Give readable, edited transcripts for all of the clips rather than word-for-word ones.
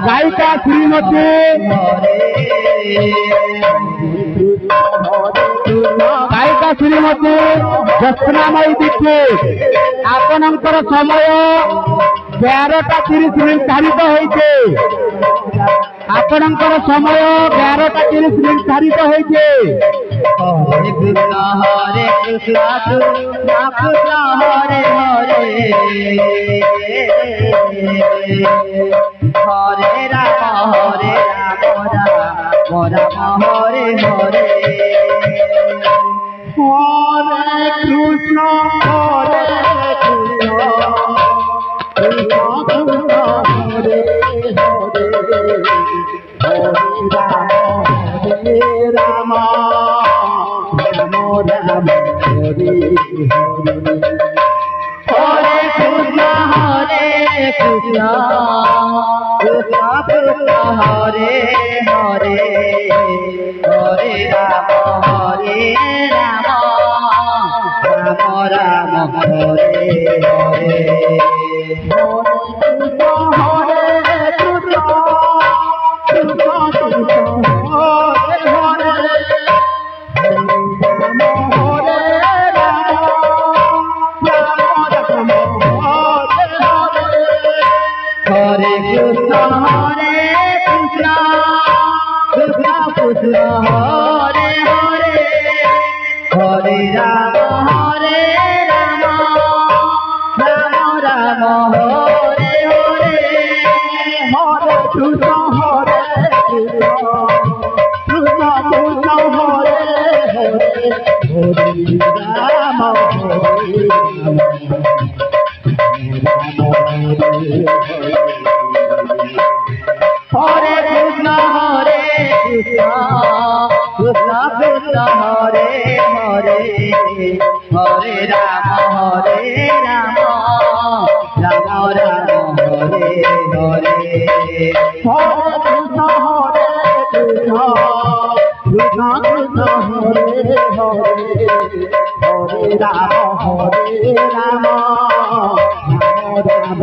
गायिका श्रीमती गायिका श्रीमती ज्योत्स्नामयी दीक्षित आपणकर समय 11:30 निर्धारित होइछे आपणकर समय 11:30 निर्धारित होइछे। हरे कृष्ण कृष्ण कृष्ण हरे हरे हरे राम राम राम हरे हरे हरे कृष्ण कृष्ण कृष्ण हरे हरे राम राम राम हरे हरे हरे कृष्ण कृष्ण कृष्ण हरे हरे हरे राम राम राम हरे हरे হরে কৃষ্ণ কৃষ্ণ কৃষ্ণ হরে হরে হরে রাম রাম রাম হরে হরে হরে কৃষ্ণ হরে কৃষ্ণ কৃষ্ণ কৃষ্ণ হরে হরে হরে রাম হরে রাম হরে কৃষ্ণ হরে কৃষ্ণ কৃষ্ণ কৃষ্ণ হরে হরে হরে রাম রাম রাম হরে হরে হরে কৃষ্ণ হরে কৃষ্ণ কৃষ্ণ কৃষ্ণ হরে হরে হরে রাম রাম রাম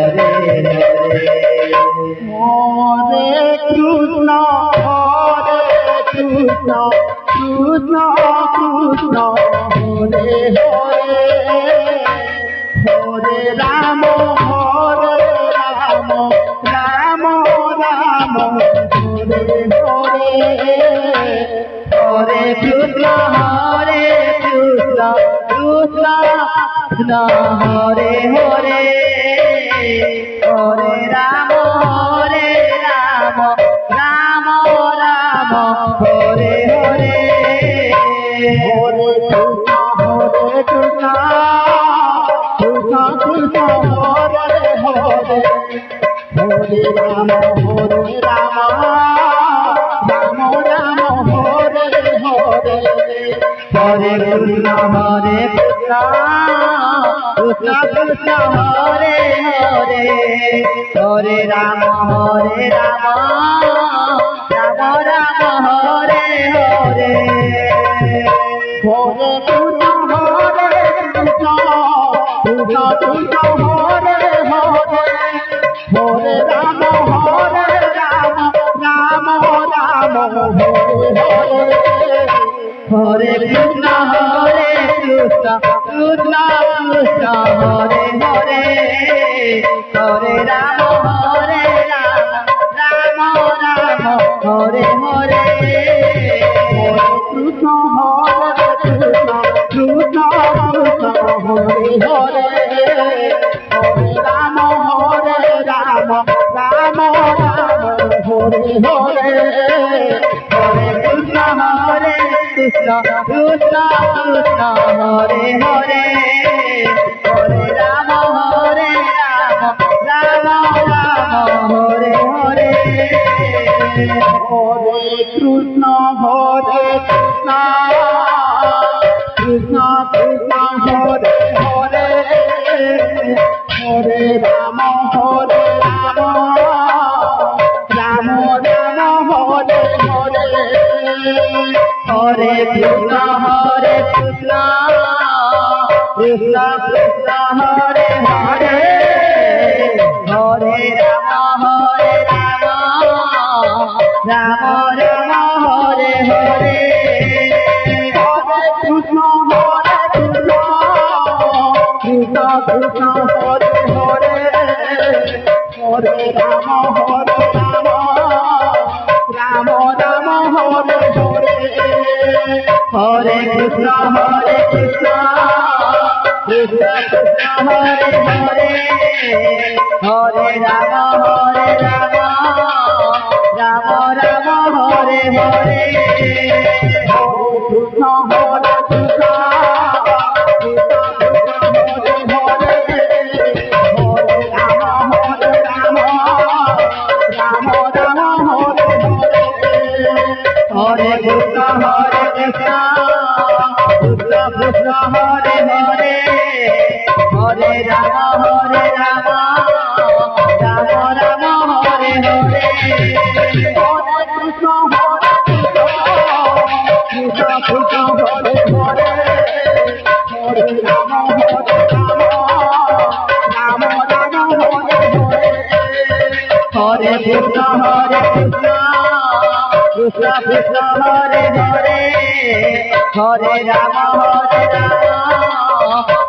হরে হরে হরে কৃষ্ণ হরে কৃষ্ণ কৃষ্ণ কৃষ্ণ হরে হরে হরে রাম রাম রাম হরে হরে হরে কৃষ্ণ হরে কৃষ্ণ কৃষ্ণ কৃষ্ণ হরে হরে হরে রাম রাম রাম হরে হরে হরে কৃষ্ণ হরে কৃষ্ণ কৃষ্ণ কৃষ্ণ হরে হরে হরে রাম রাম রাম হরে হরে হরে কৃষ্ণ কৃষ্ণ কৃষ্ণ হরে হরে হরে রাম রাম রাম হরে হরে হরে কৃষ্ণ হরে কৃষ্ণ কৃষ্ণ কৃষ্ণ হরে হরে হরে রাম রাম রাম রাম হরে হরে হরে কৃষ্ণ হরে কৃষ্ণ কৃষ্ণ কৃষ্ণ হরে হরে হরে রাম রাম রাম হরে হরে হরে কৃষ্ণ হরে কৃষ্ণ কৃষ্ণ কৃষ্ণ হরে হরে হরে রাম রাম রাম হরে হরে কৃষ্ণ হরে কৃষ্ণ কৃষ্ণ কৃষ্ণ হরে হরে হরে রাম রাম রাম হরে হরে হরে কৃষ্ণ হরে কৃষ্ণ কৃষ্ণ কৃষ্ণ হরে হরে হরে রাম রাম রাম হরে হরে হরে কৃষ্ণ হরে কৃষ্ণ কৃষ্ণ কৃষ্ণ হরে হরে হরে রাম রাম রাম হরে হরে হরে কৃষ্ণ হরে কৃষ্ণ কৃষ্ণ কৃষ্ণ হরে হরে হরে রাম রাম রাম হরে হরে হরে কৃষ্ণ হরে কৃষ্ণ কৃষ্ণ কৃষ্ণ হরে হরে হরে রাম রাম রাম হরে হরে হরে কৃষ্ণ হরে কৃষ্ণ কৃষ্ণ কৃষ্ণ হরে হরে হরে রাম রাম রাম হরে হরে কৃষ্ণ হরে কৃষ্ণ কৃষ্ণ কৃষ্ণ হরে হরে হরে রাম রাম রাম হরে হরে হরে কৃষ্ণ হরে কৃষ্ণ কৃষ্ণ কৃষ্ণ হরে হরে হরে রাম রাম রাম হরে হরে হরে কৃষ্ণ হরে Krishna Krishna Hare Krishna Krishna Krishna Hare Hare Hare Rama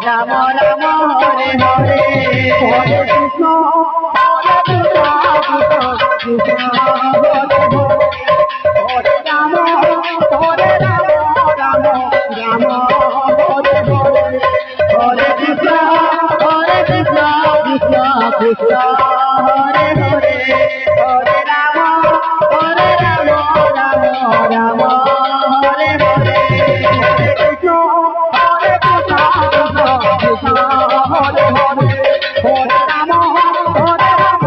Rama Rama Hare Hare Hare Krishna Krishna Hare Rama Rama Rama Hare Hare Hare Krishna Krishna Krishna Hare Hare Hare Rama Rama Rama Hare Hare Krishna Hare Krishna Krishna Hare Hare Hare Rama Rama Rama Hare Hare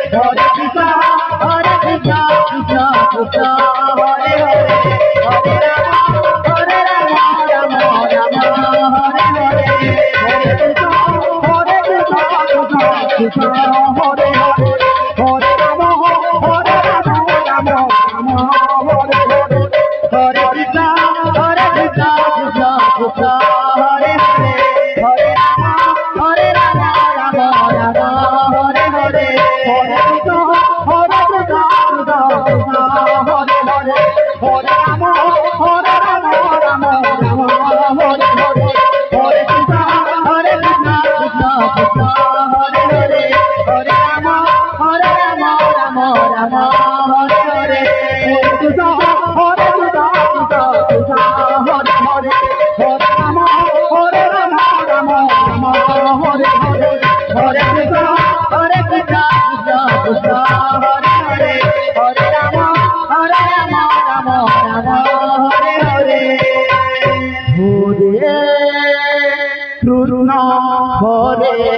Hare Krishna Krishna Krishna Hare Hare Hare Rama Rama Rama Hare Hare Hare Krishna Krishna Hare Hare Hare Rama Rama Hare Hare Hare Krishna Krishna Krishna Hare Hare Hare Rama Rama Rama Hare Hare Hare Krishna Krishna Hare Hare Hare Rama Rama Hare Hare Hare Krishna Krishna Krishna Hare Hare Hare Rama Rama Rama Hare Hare Krishna Hare Krishna Hare Hare Hare Rama Rama Hare Hare Hare Krishna Krishna Krishna Hare Hare Hare Rama Rama Hare Hare Hare Krishna Hare